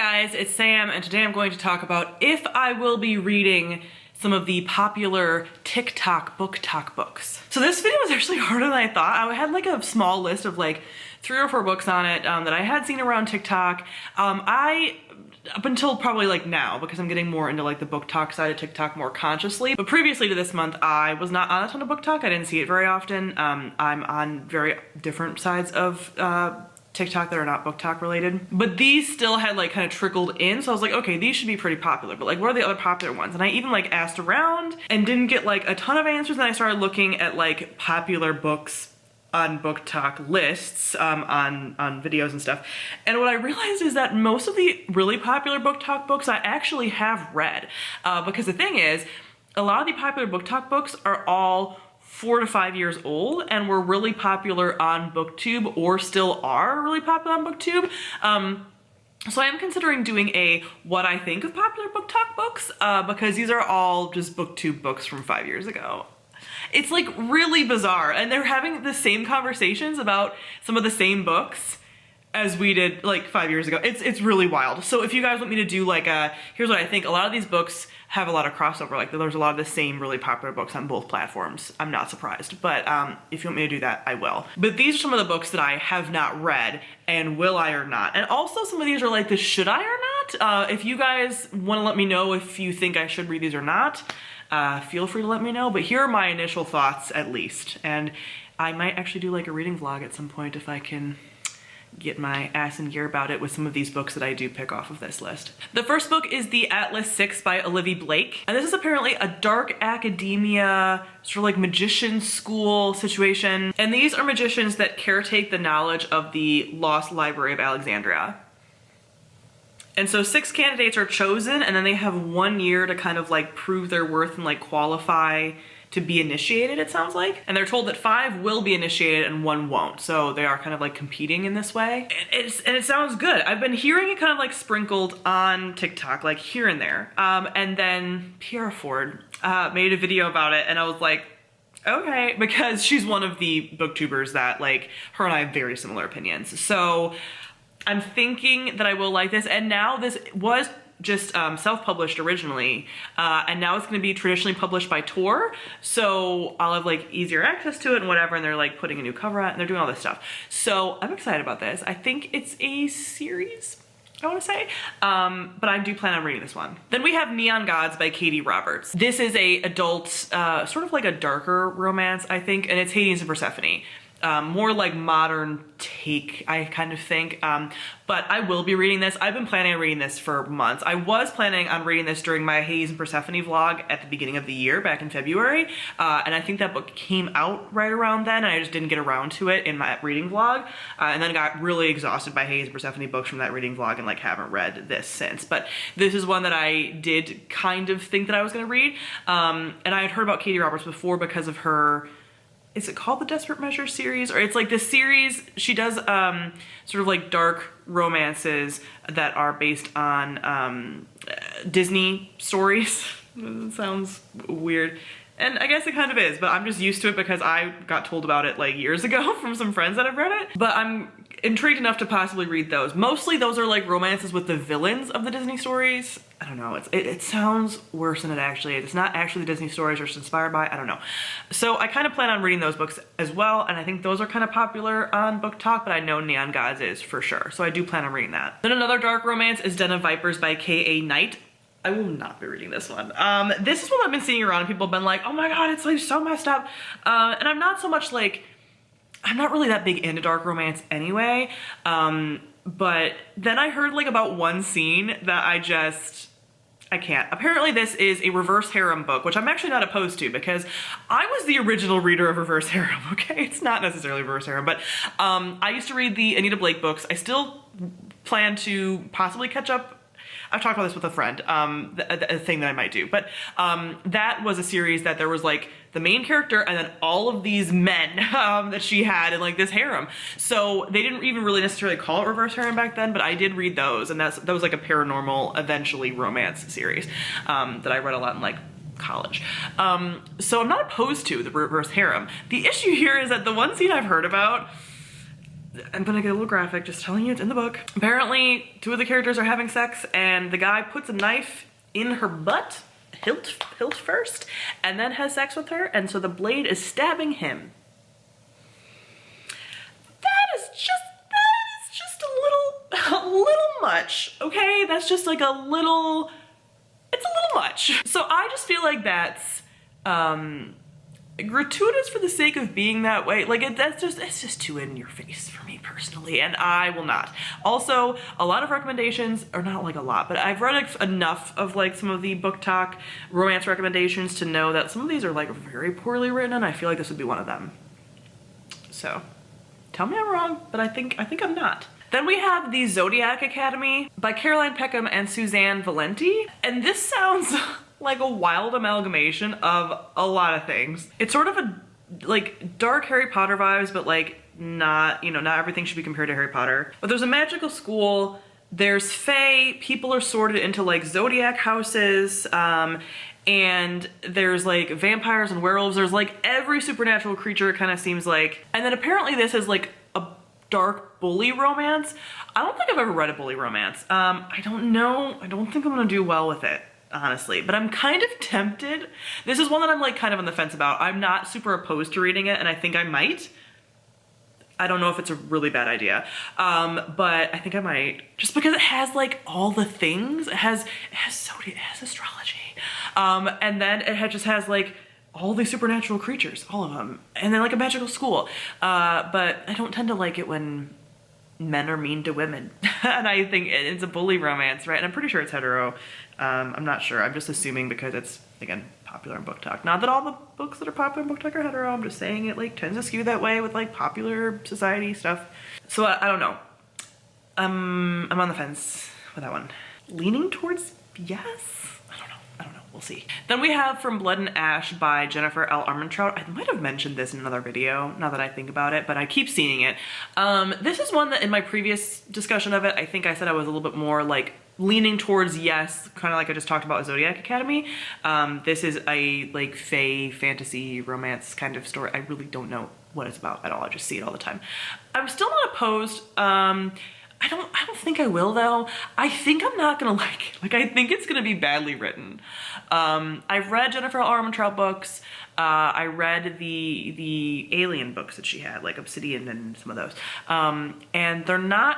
guys, it's Sam, and today I'm going to talk about if I will be reading some of the popular TikTok booktok books. So this video was actually harder than I thought. I had like a small list of like 3 or 4 books on it that I had seen around TikTok. Up until probably like now, because I'm getting more into like the booktok side of TikTok more consciously. But previously to this month, I was not on a ton of booktok. I didn't see it very often. I'm on very different sides of TikTok that are not booktok related, but these still had like kind of trickled in, so I was like, okay, these should be pretty popular, but like what are the other popular ones? And I even like asked around and didn't get like a ton of answers. Then I started looking at like popular books on booktok lists on videos and stuff, and what I realized is that most of the really popular booktok books I actually have read, because the thing is, a lot of the popular booktok books are all 4 to 5 years old and were really popular on BookTube, or still are really popular on BookTube. So I am considering doing a what I think of popular booktok books, because these are all just BookTube books from 5 years ago. It's like really bizarre, and they're having the same conversations about some of the same books as we did like 5 years ago. It's really wild. So if you guys want me to do like here's what I think, a lot of these books have a lot of crossover, like there's a lot of the same really popular books on both platforms. I'm not surprised, but if you want me to do that, I will. But these are some of the books that I have not read, and will I or not. And also some of these are like the should I or not. If you guys want to let me know if you think I should read these or not, feel free to let me know, but here are my initial thoughts at least. And I might actually do like a reading vlog at some point if I can get my ass in gear about it with some of these books that I do pick off of this list. The first book is The Atlas 6 by Olivia Blake. And this is apparently a dark academia, sort of like magician school situation. And these are magicians that caretake the knowledge of the lost library of Alexandria. And so 6 candidates are chosen, and then they have 1 year to kind of like prove their worth and like qualify to be initiated, it sounds like. And they're told that 5 will be initiated and 1 won't. So they are kind of like competing in this way. And it sounds good. I've been hearing it kind of like sprinkled on TikTok, like here and there. And then Pierre Ford made a video about it, and I was like, okay, because she's one of the booktubers that like, her and I have very similar opinions. So I'm thinking that I will like this. And now this was just self-published originally, and now it's going to be traditionally published by Tor, so I'll have like easier access to it and whatever, and they're like putting a new cover out and they're doing all this stuff. So I'm excited about this. I think it's a series, I want to say, but I do plan on reading this one. Then we have Neon Gods by KVD Roberts. This is a adult, sort of like a darker romance, I think, and it's Hades and Persephone. More like modern take, I kind of think, but I will be reading this. I've been planning on reading this for months. I was planning on reading this during my Hades and Persephone vlog at the beginning of the year, back in February, and I think that book came out right around then, and I just didn't get around to it in my reading vlog, and then got really exhausted by Hades and Persephone books from that reading vlog, and like haven't read this since. But this is one that I did kind of think that I was gonna read, and I had heard about KVD Roberts before because of her, is it called the Desperate Measures series? Or it's like this series, she does sort of like dark romances that are based on Disney stories. It sounds weird. And I guess it kind of is, but I'm just used to it because I got told about it like years ago from some friends that have read it. But I'm intrigued enough to possibly read those. Mostly those are like romances with the villains of the Disney stories. I don't know, it sounds worse than it actually is. It's not actually the Disney stories or it's inspired by, I don't know. So I kind of plan on reading those books as well, and I think those are kind of popular on BookTok, but I know Neon Gods is for sure. So I do plan on reading that. Then another dark romance is Den of Vipers by K.A. Knight. I will not be reading this one. This is what I've been seeing around. People have been like, oh my god, it's like so messed up. And I'm not so much like, I'm not really that big into dark romance anyway. But then I heard like about one scene that I can't. Apparently this is a reverse harem book, which I'm actually not opposed to because I was the original reader of reverse harem, okay? It's not necessarily reverse harem, but I used to read the Anita Blake books. I still plan to possibly catch up. I've talked about this with a friend, a thing that I might do, but that was a series that there was like the main character and then all of these men that she had in like this harem. So they didn't even really necessarily call it reverse harem back then, but I did read those, and that was like a paranormal, eventually romance series that I read a lot in like college. So I'm not opposed to the reverse harem. The issue here is that the one scene I've heard about, I'm gonna get a little graphic, just telling you it's in the book. Apparently, two of the characters are having sex and the guy puts a knife in her butt, hilt first, and then has sex with her, and so the blade is stabbing him. That is just a little much, okay? That's just like it's a little much. So I just feel like that's gratuitous for the sake of being that way. Like it's just too in your face for me personally, and I will not. Also, a lot of recommendations, or not like a lot, but I've read enough of like some of the book talk romance recommendations to know that some of these are like very poorly written, and I feel like this would be one of them. So tell me I'm wrong, but I think I'm not. Then we have the Zodiac Academy by Caroline Peckham and Suzanne Valenti, and this sounds like a wild amalgamation of a lot of things. It's sort of a like dark Harry Potter vibes, but like not, you know, not everything should be compared to Harry Potter. But there's a magical school, there's fae, people are sorted into like zodiac houses, and there's like vampires and werewolves. There's like every supernatural creature, it kind of seems like. And then apparently this is like a dark bully romance. I don't think I've ever read a bully romance. I don't know. I don't think I'm gonna do well with it, honestly, but I'm kind of tempted. This is one that I'm like kind of on the fence about. I'm not super opposed to reading it, and I think I might. I don't know if it's a really bad idea, but I think I might, just because it has like all the things. It has Zodiac, it has astrology, and then just has like all these supernatural creatures, all of them, and then like a magical school. But I don't tend to like it when men are mean to women. And I think it's a bully romance, right? And I'm pretty sure it's hetero. I'm not sure. I'm just assuming because it's, again, popular in BookTok. Not that all the books that are popular in BookTok are hetero. I'm just saying it like tends to skew that way with like popular society stuff. So I don't know. I'm on the fence with that one. Leaning towards yes? I don't know. We'll see. Then we have From Blood and Ash by Jennifer L. Armentrout. I might have mentioned this in another video, now that I think about it, but I keep seeing it. This is one that in my previous discussion of it, I think I said I was a little bit more like leaning towards yes, kind of like I just talked about Zodiac Academy. This is a like fae fantasy romance kind of story. I really don't know what it's about at all. I just see it all the time. I'm still not opposed. I don't think I will though. I think I'm not gonna like it. Like I think it's gonna be badly written. I've read Jennifer L. Armentrout books. I read the Alien books that she had, like Obsidian and some of those. And they're not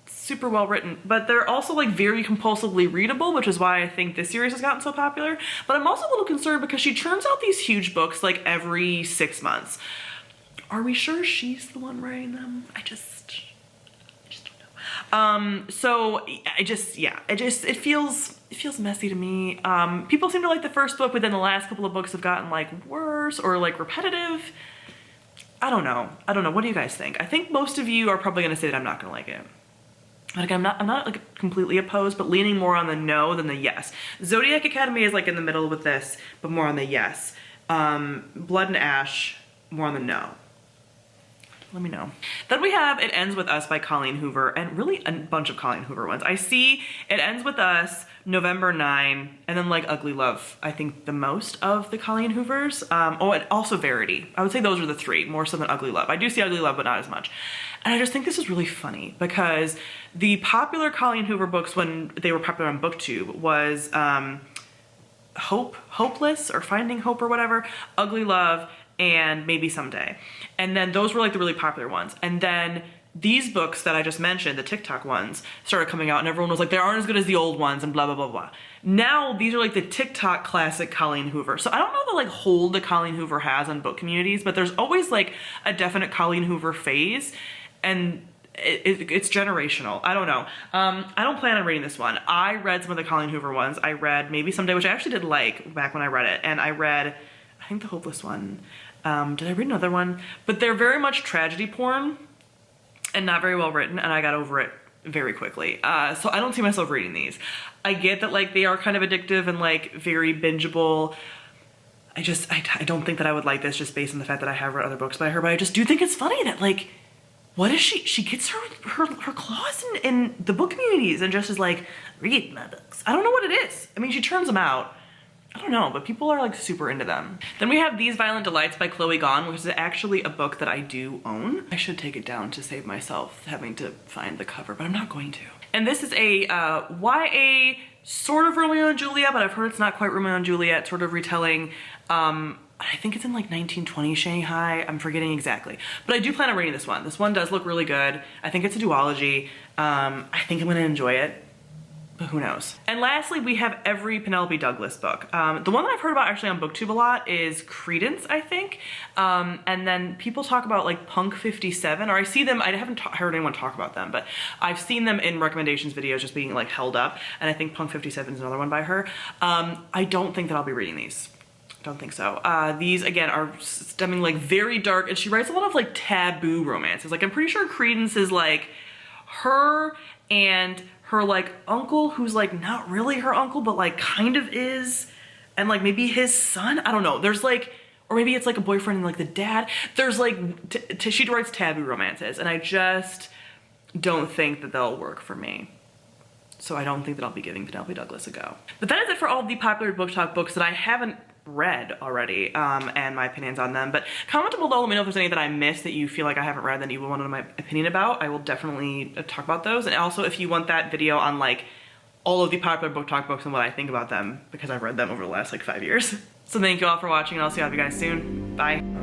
super well written, but they're also like very compulsively readable, which is why I think this series has gotten so popular. But I'm also a little concerned because she churns out these huge books like every 6 months. Are we sure she's the one writing them? I just don't know. So it feels messy to me. People seem to like the first book, but then the last couple of books have gotten like worse or like repetitive. I don't know. What do you guys think? I think most of you are probably gonna say that I'm not gonna like it. Like I'm not like completely opposed, but leaning more on the no than the yes. Zodiac Academy is like in the middle with this, but more on the yes. Blood and Ash, more on the no. Let me know. Then we have It Ends With Us by Colleen Hoover, and really a bunch of Colleen Hoover ones. I see It Ends With Us, November 9, and then like Ugly Love, I think the most of the Colleen Hoovers. Oh, and also Verity. I would say those are the three, more so than Ugly Love. I do see Ugly Love, but not as much. And I just think this is really funny because the popular Colleen Hoover books when they were popular on BookTube was Hopeless or Finding Hope or whatever, Ugly Love, and Maybe Someday. And then those were like the really popular ones. And then these books that I just mentioned, the TikTok ones, started coming out and everyone was like, they aren't as good as the old ones and blah, blah, blah, blah. Now these are like the TikTok classic Colleen Hoover. So I don't know the like hold that Colleen Hoover has on book communities, but there's always like a definite Colleen Hoover phase, and it's generational. I don't know. I don't plan on reading this one. I read some of the Colleen Hoover ones. I read Maybe Someday, which I actually did like back when I read it. And I read, I think, the Hopeless one. Did I read another one? But they're very much tragedy porn and not very well written, and I got over it very quickly. So I don't see myself reading these. I get that like they are kind of addictive and like very bingeable. I don't think that I would like this just based on the fact that I have read other books by her, but I just do think it's funny that like, what is she gets her claws in the book communities and just is like, read my books. I don't know what it is. I mean, she turns them out. I don't know, but people are like super into them. Then we have These Violent Delights by Chloe Gone, which is actually a book that I do own. I should take it down to save myself having to find the cover, but I'm not going to. And this is a YA sort of Romeo and Juliet, but I've heard it's not quite Romeo and Juliet, sort of retelling. I think it's in like 1920 Shanghai. I'm forgetting exactly, but I do plan on reading this one. This one does look really good. I think it's a duology. I think I'm gonna enjoy it, but who knows? And lastly, we have every Penelope Douglas book. The one that I've heard about actually on BookTube a lot is Credence, I think. And then people talk about like Punk 57, or I see them, I haven't heard anyone talk about them, but I've seen them in recommendations videos just being like held up. And I think Punk 57 is another one by her. I don't think that I'll be reading these. Don't think so. These again are stemming like very dark, and she writes a lot of like taboo romances. Like I'm pretty sure Credence is like her and her like uncle, who's like not really her uncle, but like kind of is, and like maybe his son. I don't know. There's like, or maybe it's like a boyfriend and like the dad. There's like, she writes taboo romances, and I just don't think that they'll work for me. So I don't think that I'll be giving Penelope Douglas a go. But that is it for all of the popular book talk books that I haven't read already, and my opinions on them. But comment below, let me know if there's any that I missed that you feel like I haven't read that you want to know my opinion about. I will definitely talk about those. And also if you want that video on like all of the popular book talk books and what I think about them, because I've read them over the last like 5 years. So thank you all for watching, and I'll see all of you guys soon. Bye.